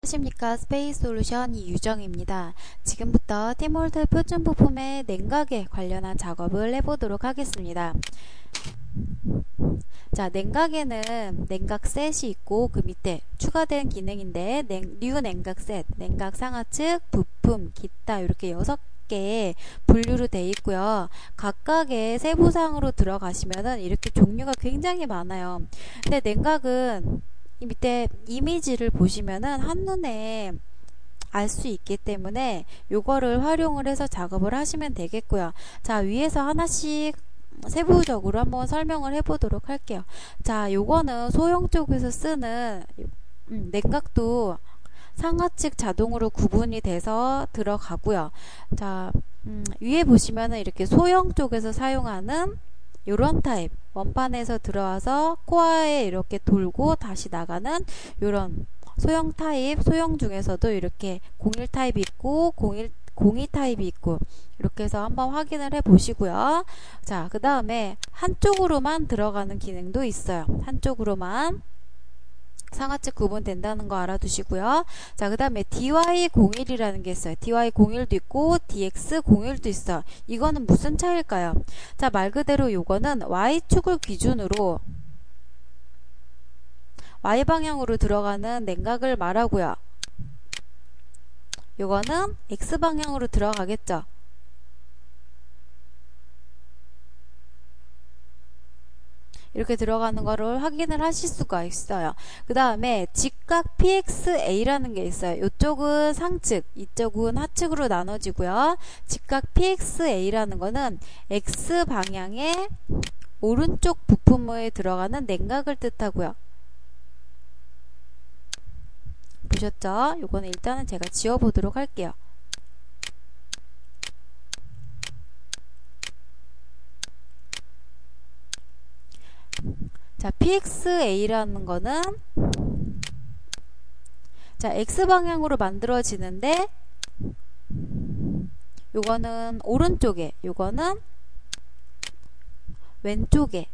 안녕하십니까. 스페이스 솔루션 이유정입니다. 지금부터 티몰드 표준 부품의 냉각에 관련한 작업을 해보도록 하겠습니다. 자, 냉각에는 냉각 셋이 있고 그 밑에 추가된 기능인데 뉴 냉각 셋, 냉각 상하측, 부품, 기타 이렇게 6개의 분류로 되어 있고요. 각각의 세부사항으로 들어가시면은 이렇게 종류가 굉장히 많아요. 근데 냉각은 이 밑에 이미지를 보시면은 한눈에 알 수 있기 때문에 요거를 활용을 해서 작업을 하시면 되겠고요. 자, 위에서 하나씩 세부적으로 한번 설명을 해보도록 할게요. 자, 요거는 소형 쪽에서 쓰는 냉각도 상하측 자동으로 구분이 돼서 들어가고요. 자, 위에 보시면은 이렇게 소형 쪽에서 사용하는 요런 타입, 원판에서 들어와서 코어에 이렇게 돌고 다시 나가는 요런 소형 타입, 소형 중에서도 이렇게 01 타입이 있고 02 타입이 있고 이렇게 해서 한번 확인을 해 보시고요. 자, 그 다음에 한쪽으로만 들어가는 기능도 있어요. 한쪽으로만 상하측 구분된다는 거 알아두시고요. 자, 그 다음에 DY01이라는 게 있어요. DY01도 있고 DX01도 있어. 이거는 무슨 차이일까요? 자, 말 그대로 요거는 Y축을 기준으로 Y방향으로 들어가는 냉각을 말하고요. 요거는 X방향으로 들어가겠죠. 이렇게 들어가는 거를 확인을 하실 수가 있어요. 그 다음에 직각 PXA라는 게 있어요. 이쪽은 상측, 이쪽은 하측으로 나눠지고요. 직각 PXA라는 거는 X방향의 오른쪽 부품에 들어가는 냉각을 뜻하고요. 보셨죠? 요거는 일단은 제가 지워보도록 할게요. 자, PXA라는 거는 자, X방향으로 만들어지는데 요거는 오른쪽에, 요거는 왼쪽에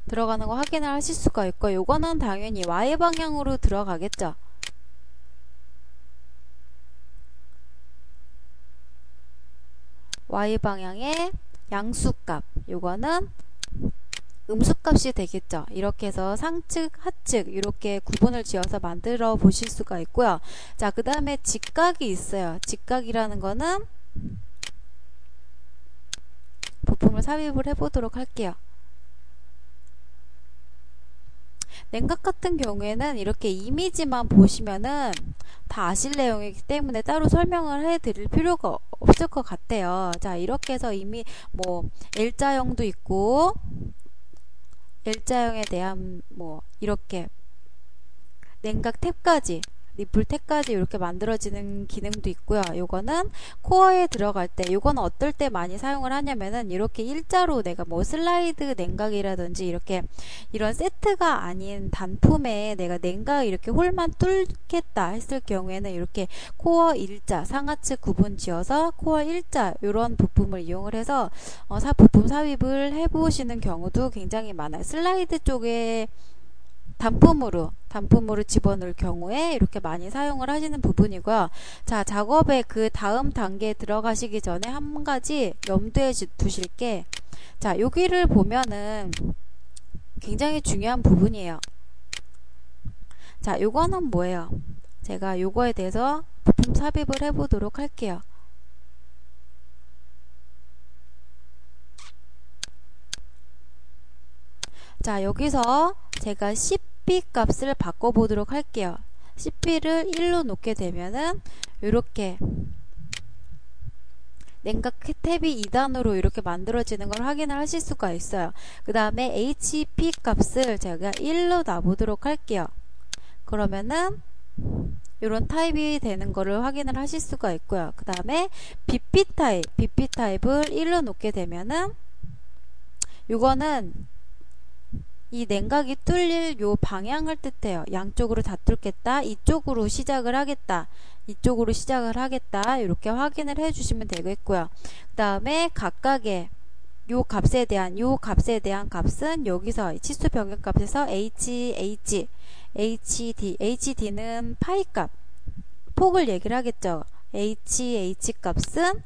들어가는 거 확인을 하실 수가 있고, 요거는 당연히 Y방향으로 들어가겠죠. Y방향의 양수값, 요거는 음수값이 되겠죠. 이렇게 해서 상측, 하측 이렇게 구분을 지어서 만들어 보실 수가 있고요. 자, 그 다음에 직각이 있어요. 직각이라는 거는 부품을 삽입을 해보도록 할게요. 냉각 같은 경우에는 이렇게 이미지만 보시면은 다 아실 내용이기 때문에 따로 설명을 해드릴 필요가 없을 것 같아요. 자, 이렇게 해서 이미 뭐 L자형도 있고 L자형에 대한 뭐 이렇게 냉각 탭까지, 니플 탭까지 이렇게 만들어지는 기능도 있고요. 요거는 코어에 들어갈 때, 요거는 어떨 때 많이 사용을 하냐면은 이렇게 일자로 내가 뭐 슬라이드 냉각이라든지 이렇게 이런 세트가 아닌 단품에 내가 냉각 이렇게 홀만 뚫겠다 했을 경우에는 이렇게 코어 일자, 상하측 구분 지어서 코어 일자 요런 부품을 이용을 해서 부품 삽입을 해보시는 경우도 굉장히 많아요. 슬라이드 쪽에 단품으로 집어넣을 경우에 이렇게 많이 사용을 하시는 부분이고요. 자, 작업의 그 다음 단계에 들어가시기 전에 한 가지 염두에 두실 게, 자, 여기를 보면은 굉장히 중요한 부분이에요. 자, 요거는 뭐예요? 제가 요거에 대해서 부품 삽입을 해보도록 할게요. 자, 여기서 제가 CP 값을 바꿔보도록 할게요. CP를 1로 놓게 되면은 이렇게 냉각 탭이 2단으로 이렇게 만들어지는 걸 확인을 하실 수가 있어요. 그 다음에 HP 값을 제가 1로 놔보도록 할게요. 그러면은 이런 타입이 되는 거를 확인을 하실 수가 있고요. 그 다음에 BP 타입을 1로 놓게 되면은 이거는 이 냉각이 뚫릴 요 방향을 뜻해요. 양쪽으로 다 뚫겠다, 이쪽으로 시작을 하겠다, 이쪽으로 시작을 하겠다, 이렇게 확인을 해 주시면 되겠고요. 그 다음에 각각의 요 값에 대한 값은 여기서 치수 변경값에서 HD는 파이 값, 폭을 얘기를 하겠죠. h 값은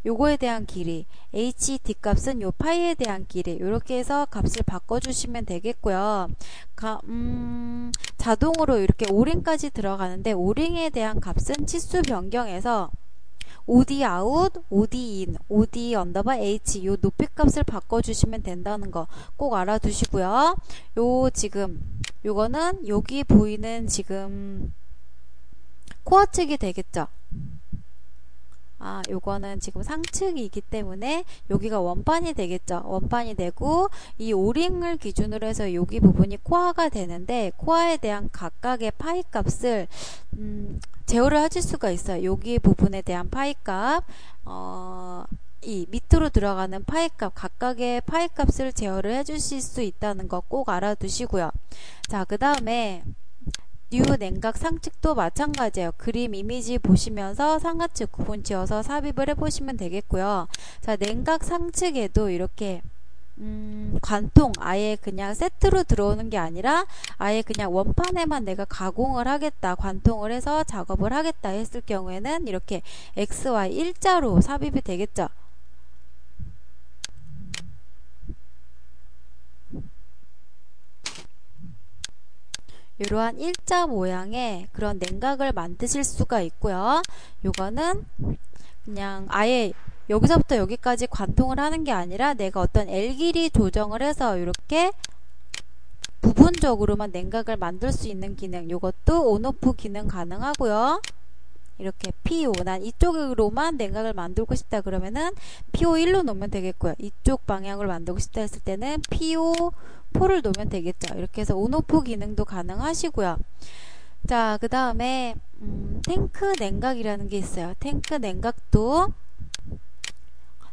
요거에 대한 길이, HD 값은 요 파이에 대한 길이, 이렇게 해서 값을 바꿔주시면 되겠고요. 자동으로 이렇게 오링까지 들어가는데, 오링에 대한 값은 치수 변경에서 OD out, OD in, OD 언더바 H 요 높이 값을 바꿔주시면 된다는 거 꼭 알아두시고요. 요거는 여기 보이는 지금 코어 측이 되겠죠. 요거는 지금 상측이기 때문에 여기가 원판이 되겠죠. 원판이 되고, 이 오링을 기준으로 해서 여기 부분이 코어가 되는데, 코어에 대한 각각의 파이 값을 제어를 하실 수가 있어요. 여기 부분에 대한 파이 값, 이 밑으로 들어가는 파이 값, 각각의 파이 값을 제어를 해 주실 수 있다는 거 꼭 알아두시고요. 자, 그 다음에 뉴 냉각 상측도 마찬가지예요. 그림 이미지 보시면서 상하측 구분 지어서 삽입을 해보시면 되겠고요. 자, 냉각 상측에도 이렇게 관통 아예 그냥 세트로 들어오는 게 아니라 아예 그냥 원판에만 내가 가공을 하겠다, 관통을 해서 작업을 하겠다 했을 경우에는 이렇게 XY 일자로 삽입이 되겠죠. 이러한 일자 모양의 그런 냉각을 만드실 수가 있고요. 요거는 그냥 아예 여기서부터 여기까지 관통을 하는 게 아니라 내가 어떤 L 길이 조정을 해서 이렇게 부분적으로만 냉각을 만들 수 있는 기능, 요것도 온오프 기능 가능하고요. 이렇게 P5, 난 이쪽으로만 냉각을 만들고 싶다 그러면은 P5 1로 놓으면 되겠고요. 이쪽 방향으로 만들고 싶다 했을 때는 P5 4를 놓으면 되겠죠. 이렇게 해서 온오프 기능도 가능하시고요. 자, 그 다음에 탱크 냉각이라는 게 있어요. 탱크 냉각도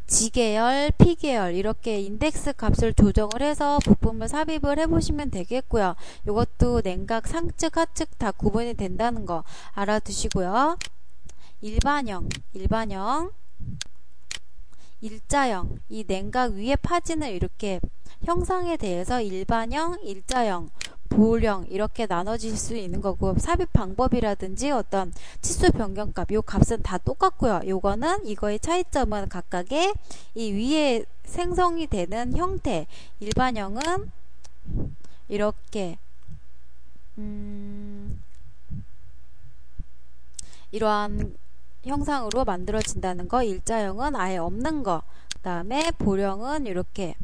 G계열, P계열 이렇게 인덱스 값을 조정을 해서 부품을 삽입을 해보시면 되겠고요. 이것도 냉각 상측, 하측 다 구분이 된다는 거 알아두시고요. 일반형, 일자형, 이 냉각 위에 파진을 이렇게 형상에 대해서 일반형, 일자형, 볼형 이렇게 나눠질 수 있는 거고, 삽입 방법이라든지 어떤 치수 변경값 요 값은 다 똑같고요. 요거는 이거의 차이점은 각각의 이 위에 생성이 되는 형태, 일반형은 이렇게 이러한 형상으로 만들어진다는 거, 일자형은 아예 없는 거, 그 다음에 볼형은 이렇게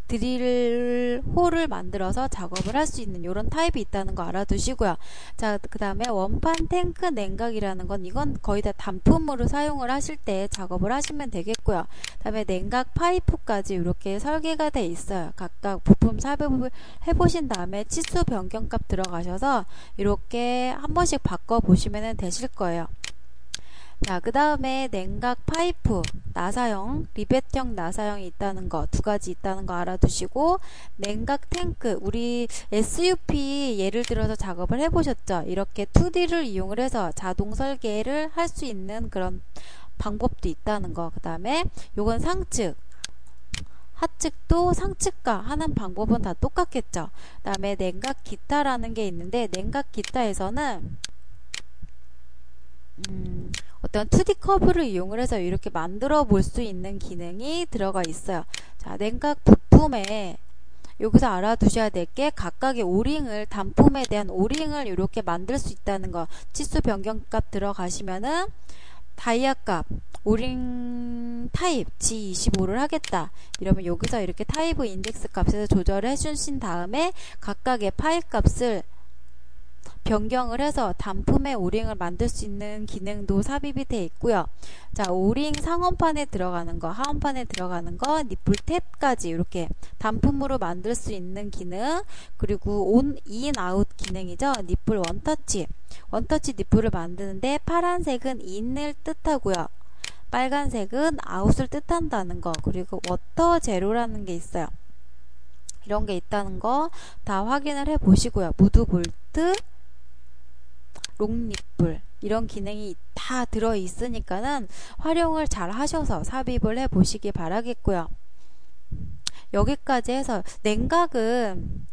드릴 홀을 만들어서 작업을 할 수 있는 이런 타입이 있다는 거 알아두시고요. 자, 그 다음에 원판 탱크 냉각이라는 건 이건 거의 다 단품으로 사용을 하실 때 작업을 하시면 되겠고요. 그 다음에 냉각 파이프까지 이렇게 설계가 돼 있어요. 각각 부품 삽입을 해보신 다음에 치수 변경값 들어가셔서 이렇게 한 번씩 바꿔 보시면 되실 거예요. 자, 그 다음에 냉각 파이프, 나사형, 리벳형 나사형이 있다는 거, 두 가지 있다는 거 알아두시고, 냉각 탱크, 우리 SUP 예를 들어서 작업을 해보셨죠? 이렇게 2D를 이용을 해서 자동 설계를 할 수 있는 그런 방법도 있다는 거. 그 다음에 요건 상측, 하측도 상측과 하는 방법은 다 똑같겠죠? 그 다음에 냉각 기타라는 게 있는데, 냉각 기타에서는 어떤 2D 커브를 이용을 해서 이렇게 만들어 볼 수 있는 기능이 들어가 있어요. 자, 냉각 부품에 여기서 알아두셔야 될 게 각각의 오링을, 단품에 대한 오링을 이렇게 만들 수 있다는 거. 치수 변경값 들어가시면은 다이아 값, 오링 타입 G25를 하겠다. 이러면 여기서 이렇게 타입 인덱스 값에서 조절을 해주신 다음에 각각의 파일 값을 변경을 해서 단품의 오링을 만들 수 있는 기능도 삽입이 되어 있고요. 자, 오링 상원판에 들어가는 거, 하원판에 들어가는 거, 니플 탭까지 이렇게 단품으로 만들 수 있는 기능, 그리고 온, 인, 아웃 기능이죠. 니플 원터치 니플을 만드는데 파란색은 인을 뜻하고요. 빨간색은 아웃을 뜻한다는 거, 그리고 워터 제로라는 게 있어요. 이런 게 있다는 거 다 확인을 해 보시고요. 무드 볼트, 롱니플 이런 기능이 다 들어 있으니까는 활용을 잘 하셔서 삽입을 해 보시기 바라겠고요. 여기까지 해서 냉각은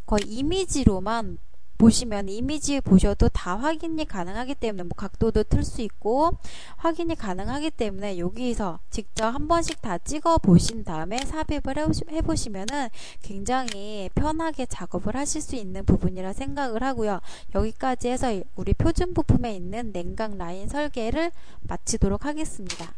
거의 이미지로만 보시면 이미지 보셔도 다 확인이 가능하기 때문에 뭐 각도도 틀 수 있고 확인이 가능하기 때문에 여기서 직접 한 번씩 다 찍어 보신 다음에 삽입을 해보시면은 굉장히 편하게 작업을 하실 수 있는 부분이라 생각을 하고요. 여기까지 해서 우리 표준 부품에 있는 냉각 라인 설계를 마치도록 하겠습니다.